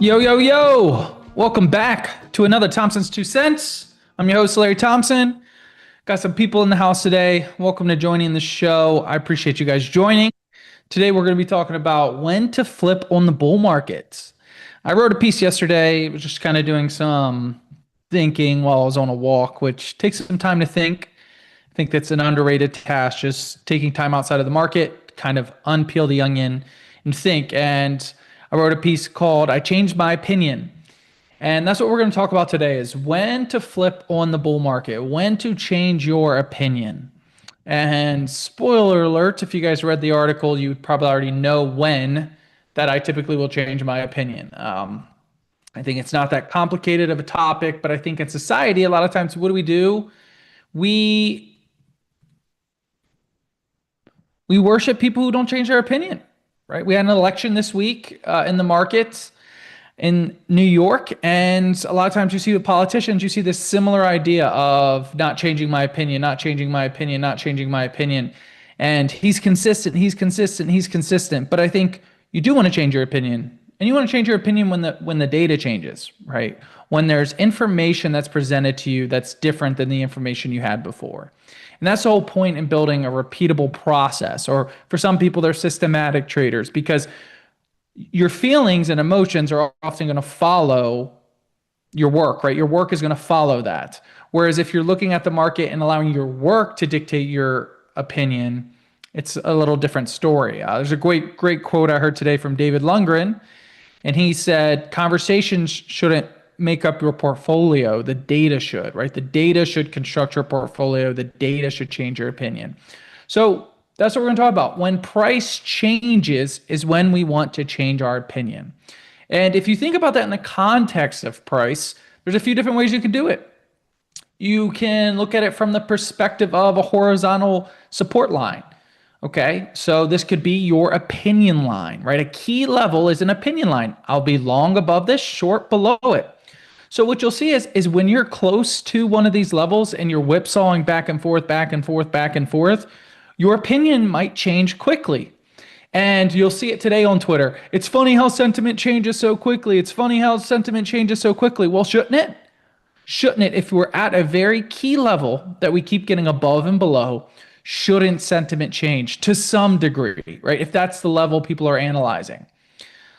Yo, yo, yo! Welcome back to another Thompson's Two Cents. I'm your host, Larry Thompson. Got some people in the house today. Welcome to joining the show. I appreciate you guys joining. Today, we're going to be talking about when to flip on the bull markets. I wrote a piece yesterday. It was just kind of doing some thinking while I was on a walk, which takes some time to think. I think that's an underrated task, just taking time outside of the market, kind of unpeel the onion and think. And I wrote a piece called I Changed My Opinion. And that's what we're going to talk about today is when to flip on the bull market, when to change your opinion. And spoiler alert, if you guys read the article, you probably already know when that I typically will change my opinion. I think it's not that complicated of a topic, but I think in society, a lot of times, what do? We worship people who don't change their opinion, right? We had an election this week in the markets in New York, and a lot of times you see with politicians, you see this similar idea of not changing my opinion, not changing my opinion, not changing my opinion. And he's consistent, he's consistent, he's consistent. But I think you do want to change your opinion. And you want to change your opinion when the data changes, right? When there's information that's presented to you that's different than the information you had before. And that's the whole point in building a repeatable process. Or for some people, they're systematic traders because your feelings and emotions are often going to follow your work, right? Your work is going to follow that. Whereas if you're looking at the market and allowing your work to dictate your opinion, it's a little different story. There's a great quote I heard today from David Lundgren, and he said, conversations shouldn't make up your portfolio. The data should, right? The data should construct your portfolio. The data should change your opinion. So that's what we're going to talk about. When price changes is when we want to change our opinion. And if you think about that in the context of price, there's a few different ways you can do it. You can look at it from the perspective of a horizontal support line. Okay, so this could be your opinion line, right? A key level is an opinion line. I'll be long above this, short below it. So what you'll see is when you're close to one of these levels and you're whipsawing back and forth, back and forth, back and forth, your opinion might change quickly. And you'll see it today on Twitter. It's funny how sentiment changes so quickly. It's funny how sentiment changes so quickly. Well, shouldn't it? Shouldn't it? If we're at a very key level that we keep getting above and below, shouldn't sentiment change to some degree, right? If that's the level people are analyzing.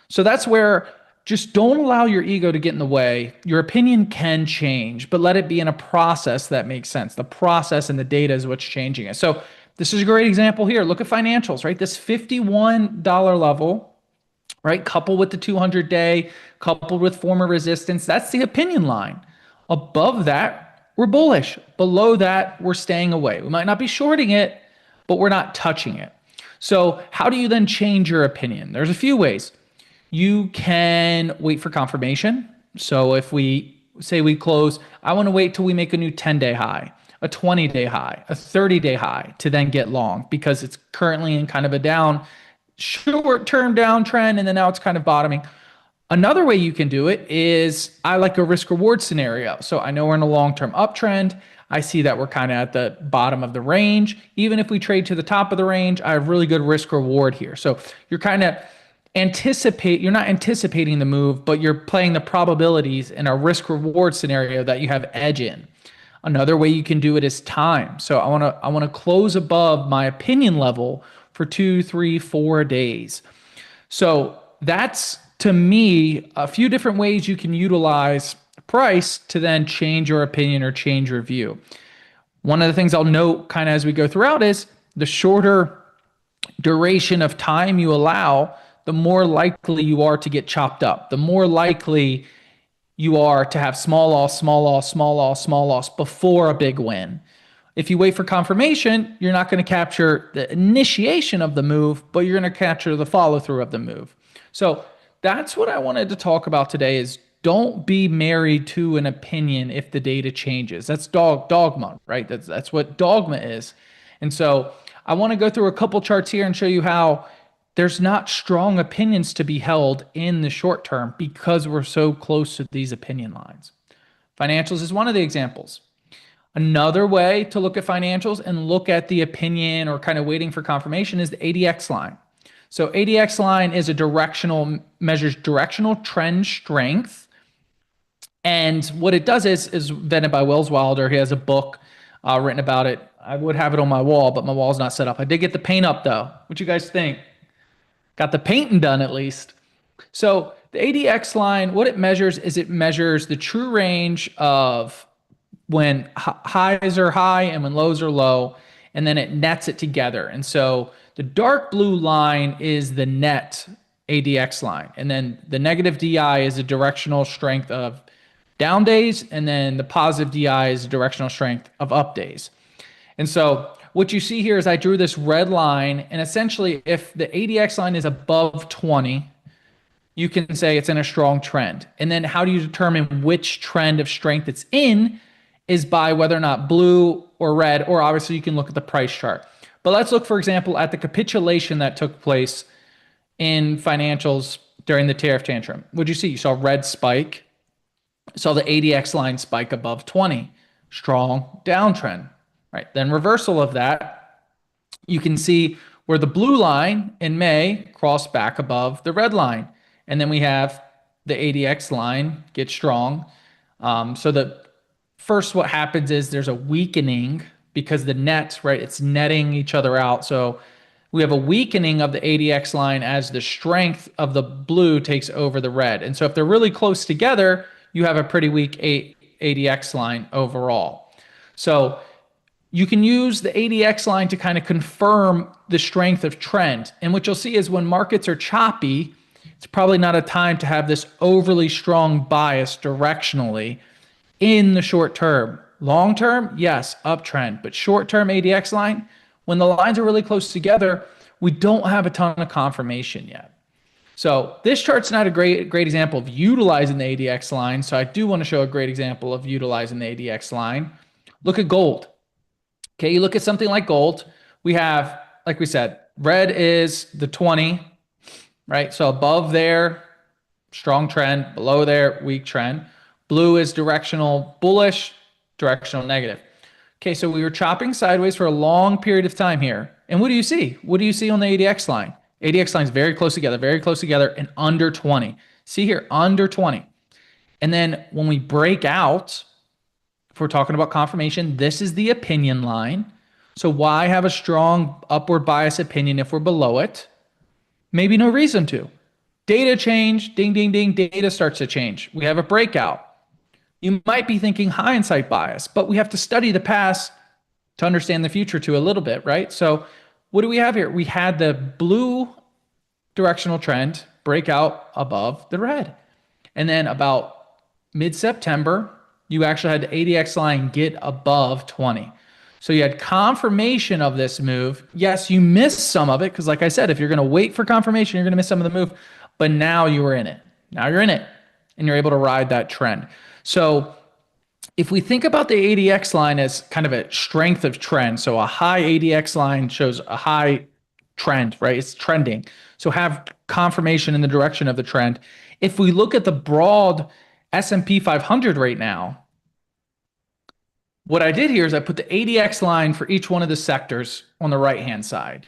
So that's where just don't allow your ego to get in the way. Your opinion can change, but let it be in a process that makes sense. The process and the data is what's changing it. So this is a great example here. Look at financials, right? This $51 level, right? Coupled with the 200-day, coupled with former resistance, that's the opinion line. Above that, we're bullish. Below that, we're staying away. We might not be shorting it, but we're not touching it. So how do you then change your opinion? There's a few ways. You can wait for confirmation. So if we say we close, I want to wait till we make a new 10-day high, a 20-day high, a 30-day high to then get long because it's currently in kind of a short-term downtrend, and then now it's kind of bottoming. Another way you can do it is I like a risk reward scenario. So I know we're in a long-term uptrend. I see that we're kind of at the bottom of the range. Even if we trade to the top of the range, I have really good risk reward here. So you're kind of you're not anticipating the move, but you're playing the probabilities in a risk reward scenario that you have edge in. Another way you can do it is time. So I want to close above my opinion level for 2, 3, 4 days. So that's, to me, a few different ways you can utilize price to then change your opinion or change your view. One of the things I'll note kind of as we go throughout is the shorter duration of time you allow, the more likely you are to get chopped up, the more likely you are to have small loss, small loss, small loss, small loss before a big win. If you wait for confirmation, you're not going to capture the initiation of the move, but you're going to capture the follow through of the move. So that's what I wanted to talk about today is don't be married to an opinion if the data changes. That's dogma, right? That's what dogma is. And so I want to go through a couple charts here and show you how there's not strong opinions to be held in the short term because we're so close to these opinion lines. Financials is one of the examples. Another way to look at financials and look at the opinion or kind of waiting for confirmation is the ADX line. So ADX line is a measures directional trend strength. And what it does is invented by Wells Wilder. He has a book written about it. I would have it on my wall, but my wall's not set up. I did get the paint up though. What you guys think? Got the painting done at least. So the ADX line, what it measures is it measures the true range of when highs are high and when lows are low, and then it nets it together. And so the dark blue line is the net ADX line. And then the negative DI is the directional strength of down days. And then the positive DI is the directional strength of up days. And so what you see here is I drew this red line. And essentially, if the ADX line is above 20, you can say it's in a strong trend. And then how do you determine which trend of strength it's in is by whether or not blue or red, or obviously you can look at the price chart. But let's look, for example, at the capitulation that took place in financials during the tariff tantrum. What'd you see? You saw red spike. Saw the ADX line spike above 20. Strong downtrend, right? Then reversal of that, you can see where the blue line in May crossed back above the red line. And then we have the ADX line get strong. So the first, what happens is there's a weakening because the net, right? It's netting each other out. So we have a weakening of the ADX line as the strength of the blue takes over the red. And so if they're really close together, you have a pretty weak ADX line overall. So you can use the ADX line to kind of confirm the strength of trend. And what you'll see is when markets are choppy, it's probably not a time to have this overly strong bias directionally in the short term. Long term, yes, uptrend. But short term ADX line, when the lines are really close together, we don't have a ton of confirmation yet. So this chart's not a great example of utilizing the ADX line. So I do want to show a great example of utilizing the ADX line. Look at gold. Okay, you look at something like gold. We have, like we said, red is the 20, right? So above there, strong trend. Below there, weak trend. Blue is directional bullish, directional negative. Okay, so we were chopping sideways for a long period of time here. And what do you see? What do you see on the ADX line? ADX line is very close together, and under 20. See here, under 20. And then when we break out, if we're talking about confirmation, this is the opinion line. So why have a strong upward bias opinion if we're below it? Maybe no reason to. Data change, ding, ding, ding, data starts to change. We have a breakout. You might be thinking hindsight bias, but we have to study the past to understand the future too a little bit, right? So what do we have here? We had the blue directional trend break out above the red. And then about mid-September, you actually had the ADX line get above 20. So you had confirmation of this move. Yes, you missed some of it because like I said, if you're going to wait for confirmation, you're going to miss some of the move. But now you were in it. Now you're in it and you're able to ride that trend. So if we think about the ADX line as kind of a strength of trend, so a high ADX line shows a high trend, right? It's trending. So have confirmation in the direction of the trend. If we look at the broad S&P 500 right now, what I did here is I put the ADX line for each one of the sectors on the right-hand side.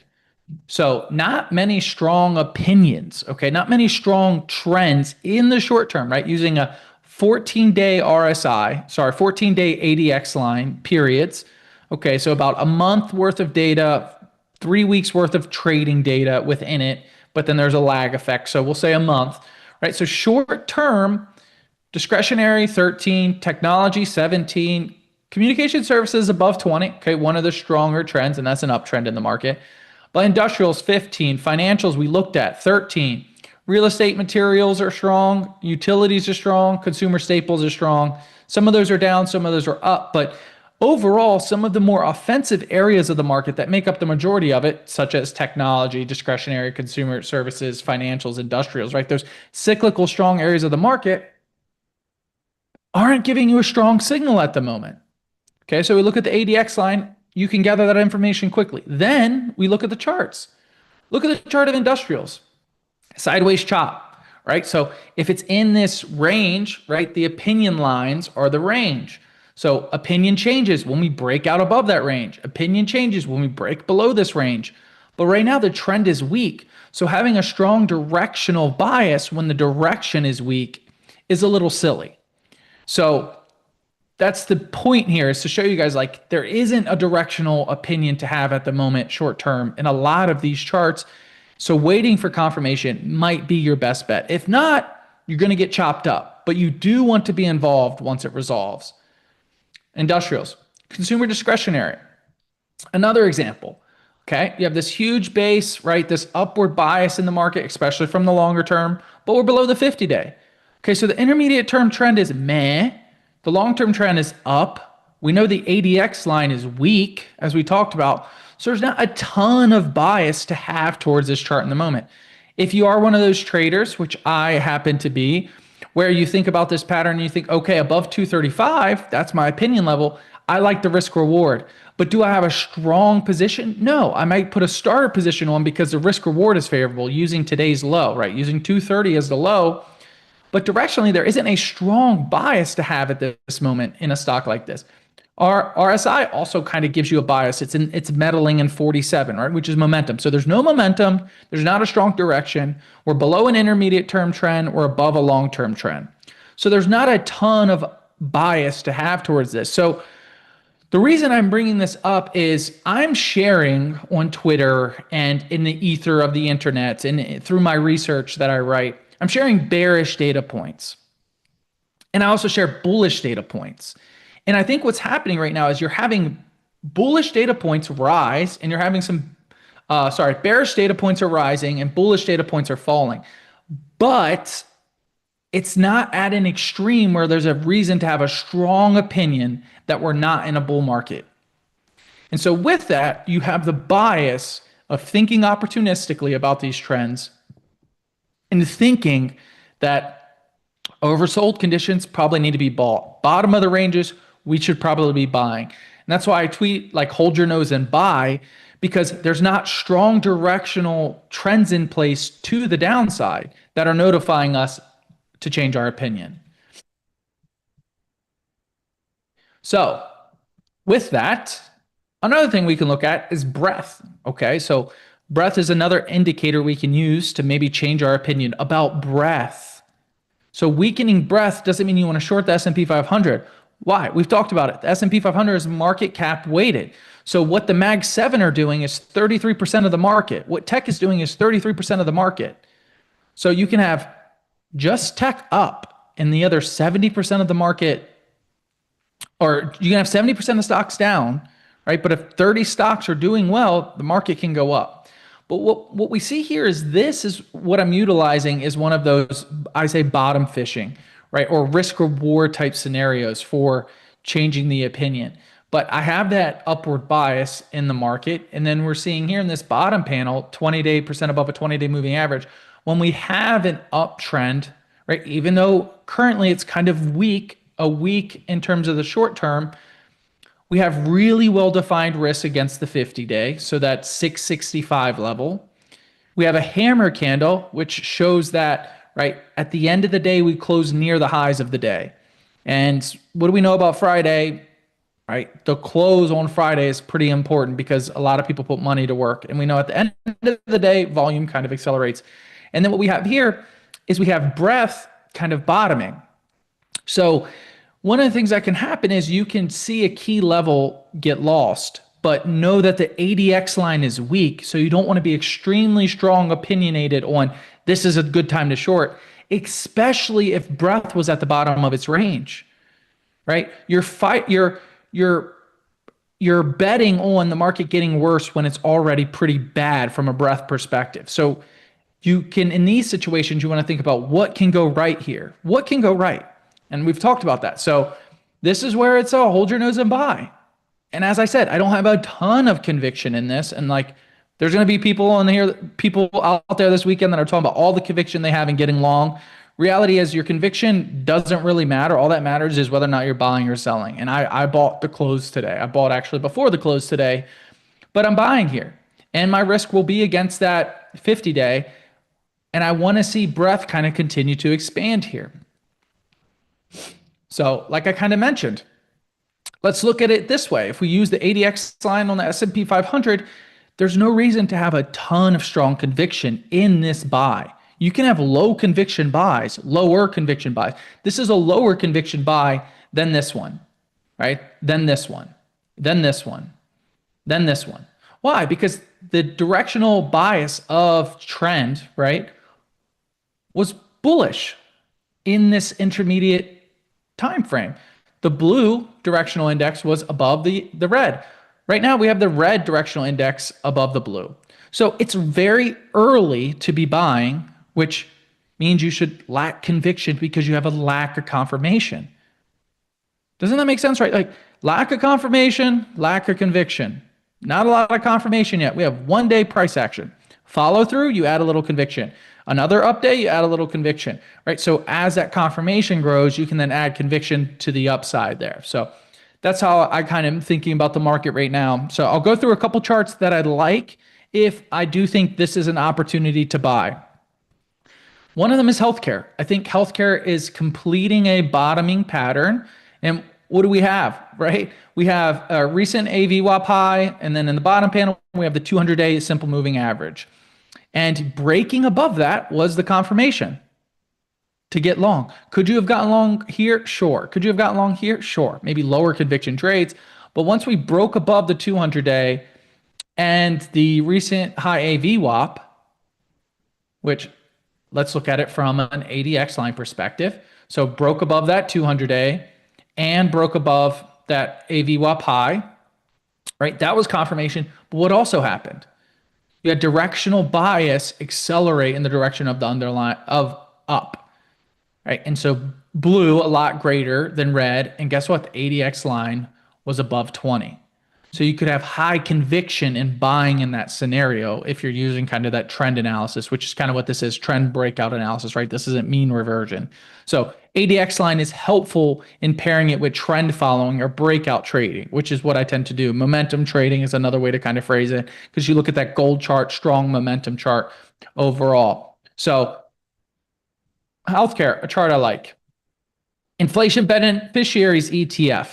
So not many strong opinions, okay? Not many strong trends in the short term, right? Using a 14-day RSI, 14-day ADX line periods. Okay, so about a month worth of data, 3 weeks worth of trading data within it, but then there's a lag effect. So we'll say a month, right? So short term, discretionary 13, technology 17, communication services above 20. Okay, one of the stronger trends, and that's an uptrend in the market. But industrials 15, financials we looked at 13. Real estate materials are strong, utilities are strong, consumer staples are strong. Some of those are down, some of those are up, but overall, some of the more offensive areas of the market that make up the majority of it, such as technology, discretionary consumer services, financials, industrials, right? Those cyclical strong areas of the market aren't giving you a strong signal at the moment. Okay, so we look at the ADX line, you can gather that information quickly. Then we look at the charts. Look at the chart of industrials. Sideways chop, right? So if it's in this range, right, the opinion lines are the range. So opinion changes when we break out above that range. Opinion changes when we break below this range. But right now the trend is weak. So having a strong directional bias when the direction is weak is a little silly. So that's the point here, is to show you guys like there isn't a directional opinion to have at the moment short term in a lot of these charts. So waiting for confirmation might be your best bet. If not, you're going to get chopped up, but you do want to be involved once it resolves. Industrials, consumer discretionary. Another example. Okay, you have this huge base, right? This upward bias in the market, especially from the longer term, but we're below the 50-day. Okay, so the intermediate term trend is meh. The long-term trend is up. We know the ADX line is weak, as we talked about. So there's not a ton of bias to have towards this chart in the moment. If you are one of those traders, which I happen to be, where you think about this pattern and you think, okay, above 235, that's my opinion level. I like the risk reward. But do I have a strong position? No, I might put a starter position on because the risk reward is favorable using today's low, right? Using 230 as the low. But directionally, there isn't a strong bias to have at this moment in a stock like this. Our RSI also kind of gives you a bias. It's meddling in 47, right? Which is momentum. So there's no momentum. There's not a strong direction. We're below an intermediate term trend. We're above a long-term trend. So there's not a ton of bias to have towards this. So the reason I'm bringing this up is I'm sharing on Twitter and in the ether of the internet and through my research that I write, I'm sharing bearish data points. And I also share bullish data points. And I think what's happening right now is you're having bullish data points rise and you're having bearish data points are rising and bullish data points are falling. But it's not at an extreme where there's a reason to have a strong opinion that we're not in a bull market. And so with that, you have the bias of thinking opportunistically about these trends and thinking that oversold conditions probably need to be bought. Bottom of the ranges, we should probably be buying. And that's why I tweet like hold your nose and buy, because there's not strong directional trends in place to the downside that are notifying us to change our opinion. So with that, another thing we can look at is breadth. Okay, so breadth is another indicator we can use to maybe change our opinion about breadth. So weakening breadth doesn't mean you want to short the S&P 500. Why? We've talked about it. The S&P 500 is market cap weighted. So what the Mag 7 are doing is 33% of the market. What tech is doing is 33% of the market. So you can have just tech up and the other 70% of the market, or you can have 70% of stocks down, right? But if 30 stocks are doing well, the market can go up. But what we see here is this is what I'm utilizing is one of those, I say bottom fishing, right? Or risk reward type scenarios for changing the opinion. But I have that upward bias in the market. And then we're seeing here in this bottom panel, 20-day percent above a 20-day moving average. When we have an uptrend, right? Even though currently it's kind of weak in terms of the short term, we have really well-defined risk against the 50-day. So that's 665 level. We have a hammer candle, which shows that, right, at the end of the day, we close near the highs of the day. And what do we know about Friday? Right, the close on Friday is pretty important because a lot of people put money to work. And we know at the end of the day, volume kind of accelerates. And then what we have here is we have breadth kind of bottoming. So one of the things that can happen is you can see a key level get lost, but know that the ADX line is weak. So you don't want to be extremely strong opinionated on this is a good time to short, especially if breadth was at the bottom of its range, right? You're betting on the market getting worse when it's already pretty bad from a breadth perspective. So you can, in these situations, you want to think about what can go right here. What can go right? And we've talked about that. So this is where it's a hold your nose and buy. And as I said, I don't have a ton of conviction in this. And like, there's going to be people out there this weekend that are talking about all the conviction they have in getting long. Reality is your conviction doesn't really matter. All that matters is whether or not you're buying or selling. And I bought the close today. I bought actually before the close today, but I'm buying here. And my risk will be against that 50-day. And I want to see breadth kind of continue to expand here. So like I kind of mentioned, let's look at it this way. If we use the ADX line on the S&P 500, There's no reason to have a ton of strong conviction in this buy. You can have low conviction buys, lower conviction buys. This is a lower conviction buy than this one, right? Then this one, then this one, then this one. Why? Because the directional bias of trend, right, was bullish in this intermediate time frame. The blue directional index was above the red. Right now, we have the red directional index above the blue. So it's very early to be buying, which means you should lack conviction because you have a lack of confirmation. Doesn't that make sense, right? Like lack of confirmation, lack of conviction. Not a lot of confirmation yet. We have 1 day price action. Follow through, you add a little conviction. Another update, you add a little conviction, right? So as that confirmation grows, you can then add conviction to the upside there. So that's how I kind of am thinking about the market right now. So I'll go through a couple charts that I'd like if I do think this is an opportunity to buy. One of them is healthcare. I think healthcare is completing a bottoming pattern. And what do we have, right? We have a recent AVWAP high, and then in the bottom panel, we have the 200-day simple moving average. And breaking above that was the confirmation to get long. Could you have gotten long here? Sure. Could you have gotten long here? Sure. Maybe lower conviction trades. But once we broke above the 200-day and the recent high AVWAP, which let's look at it from an ADX line perspective. So broke above that 200-day and broke above that AVWAP high, right? That was confirmation. But what also happened? You had directional bias accelerate in the direction of the underlying of up, right? And so blue a lot greater than red. And guess what? The ADX line was above 20. So you could have high conviction in buying in that scenario if you're using kind of that trend analysis, which is kind of what this is, trend breakout analysis, right? This isn't mean reversion. So ADX line is helpful in pairing it with trend following or breakout trading, which is what I tend to do. Momentum trading is another way to kind of phrase it because you look at that gold chart, strong momentum chart overall. So healthcare, a chart I like. Inflation beneficiaries ETF,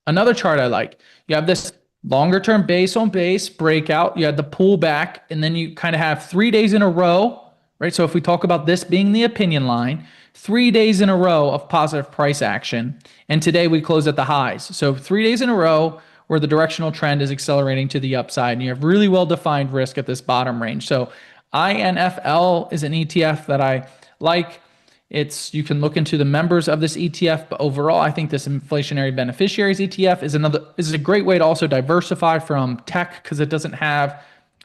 another chart I like. You have this longer term base on base breakout. You had the pullback, and then you kind of have 3 days in a row, right? So if we talk about this being the opinion line, 3 days in a row of positive price action. And today we closed at the highs. So 3 days in a row where the directional trend is accelerating to the upside, and you have really well-defined risk at this bottom range. So INFL is an ETF that I like. You can look into the members of this ETF, but overall, I think this inflationary beneficiaries ETF is a great way to also diversify from tech because it doesn't have.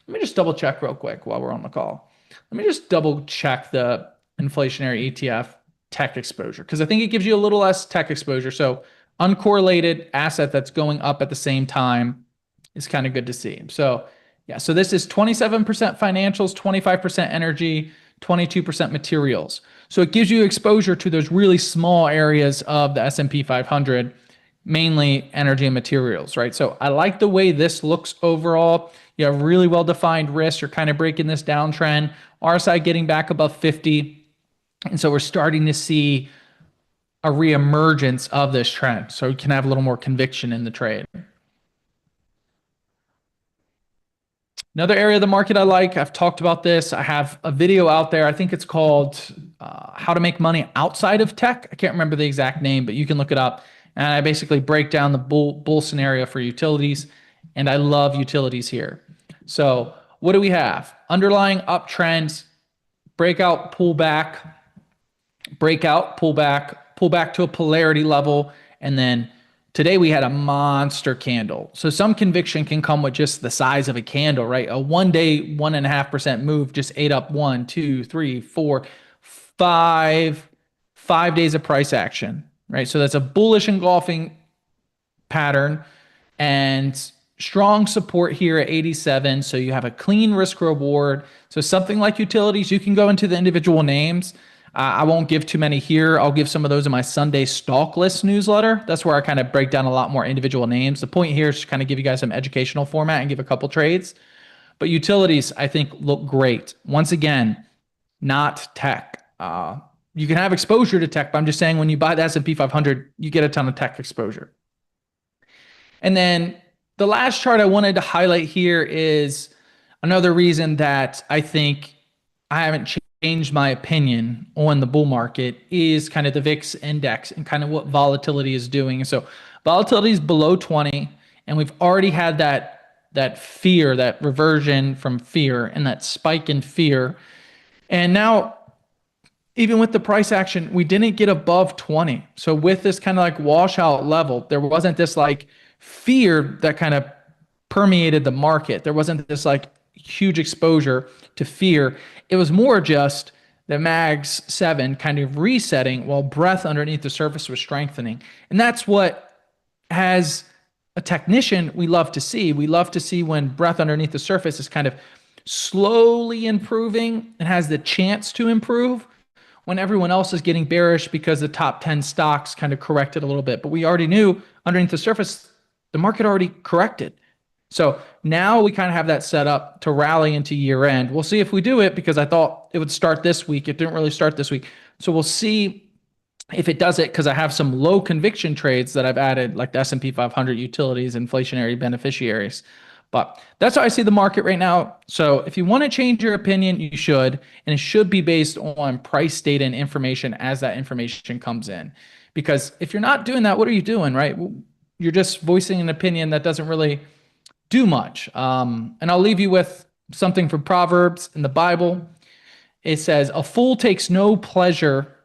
Let me just double check real quick while we're on the call. Let me just double check the inflationary ETF tech exposure because I think it gives you a little less tech exposure. So uncorrelated asset that's going up at the same time is kind of good to see. So yeah, so this is 27% financials, 25% energy, 22% materials. So it gives you exposure to those really small areas of the S&P 500, mainly energy and materials, right? So I like the way this looks overall. You have really well-defined risks. You're kind of breaking this downtrend. RSI getting back above 50. And so we're starting to see a reemergence of this trend. So you can have a little more conviction in the trade. Another area of the market I like, I've talked about this. I have a video out there. I think it's called How to Make Money Outside of Tech. I can't remember the exact name, but you can look it up. And I basically break down the bull scenario for utilities. And I love utilities here. So what do we have? Underlying uptrends, breakout, pullback, breakout, pullback to a polarity level, and then today we had a monster candle. So some conviction can come with just the size of a candle, right? A 1 day, 1.5% move just ate up 1, 2, 3, 4, 5 days of price action, right? So that's a bullish engulfing pattern and strong support here at 87. So you have a clean risk reward. So something like utilities, you can go into the individual names. I won't give too many here. I'll give some of those in my Sunday stock list newsletter. That's where I kind of break down a lot more individual names. The point here is to kind of give you guys some educational format and give a couple trades. But utilities, I think, look great. Once again, not tech. You can have exposure to tech, but I'm just saying when you buy the S&P 500, you get a ton of tech exposure. And then the last chart I wanted to highlight here is Another reason that I think I haven't changed my opinion on the bull market is kind of the VIX index and kind of what volatility is doing. So volatility is below 20, and we've already had that fear, that reversion from fear, and that spike in fear. And now, even with the price action, we didn't get above 20. So with this kind of like washout level, there wasn't this like fear that kind of permeated the market. There wasn't this like huge exposure to fear. It was more just the MAGS 7 kind of resetting while breadth underneath the surface was strengthening. And that's what, as a technician, we love to see. We love to see when breadth underneath the surface is kind of slowly improving and has the chance to improve when everyone else is getting bearish because the top 10 stocks kind of corrected a little bit. But we already knew underneath the surface, the market already corrected. So now we kind of have that set up to rally into year end. We'll see if we do it, because I thought it would start this week. It didn't really start this week. So we'll see if it does it, because I have some low conviction trades that I've added, like the S&P 500 utilities, inflationary beneficiaries. But that's how I see the market right now. So if you want to change your opinion, you should. And it should be based on price data and information as that information comes in. Because if you're not doing that, what are you doing, right? You're just voicing an opinion that doesn't really do much. And I'll leave you with something from Proverbs in the Bible. It says, "A fool takes no pleasure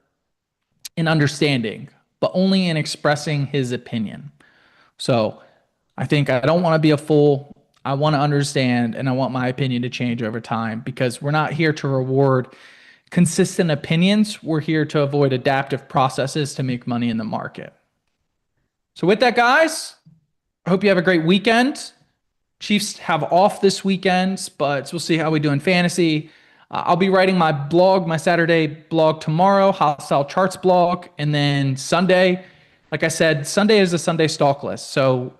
in understanding, but only in expressing his opinion." So I think I don't want to be a fool. I want to understand, and I want my opinion to change over time, because we're not here to reward consistent opinions. We're here to avoid adaptive processes to make money in the market. So with that, guys, I hope you have a great weekend. Chiefs have off this weekend, but we'll see how we do in fantasy. I'll be writing my blog, my Saturday blog tomorrow, Hostile Charts blog. And then Sunday, like I said, Sunday is a Sunday stock list. So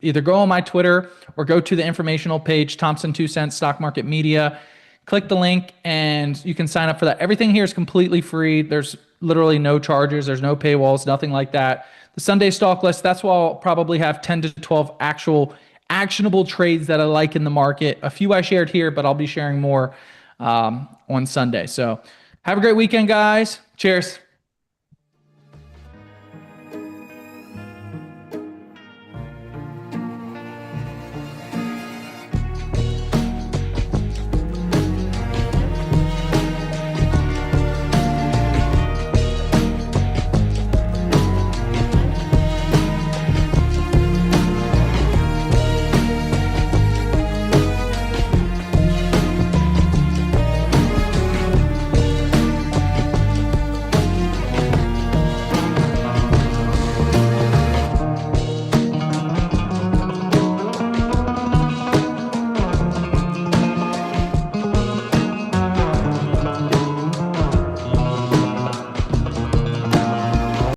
either go on my Twitter or go to the informational page, Thompson 2 Cents Stock Market Media. Click the link and you can sign up for that. Everything here is completely free. There's literally no charges. There's no paywalls, nothing like that. The Sunday stock list, that's why I'll probably have 10 to 12 actual actionable trades that I like in the market. A few I shared here, but I'll be sharing more on Sunday. So have a great weekend, guys. Cheers.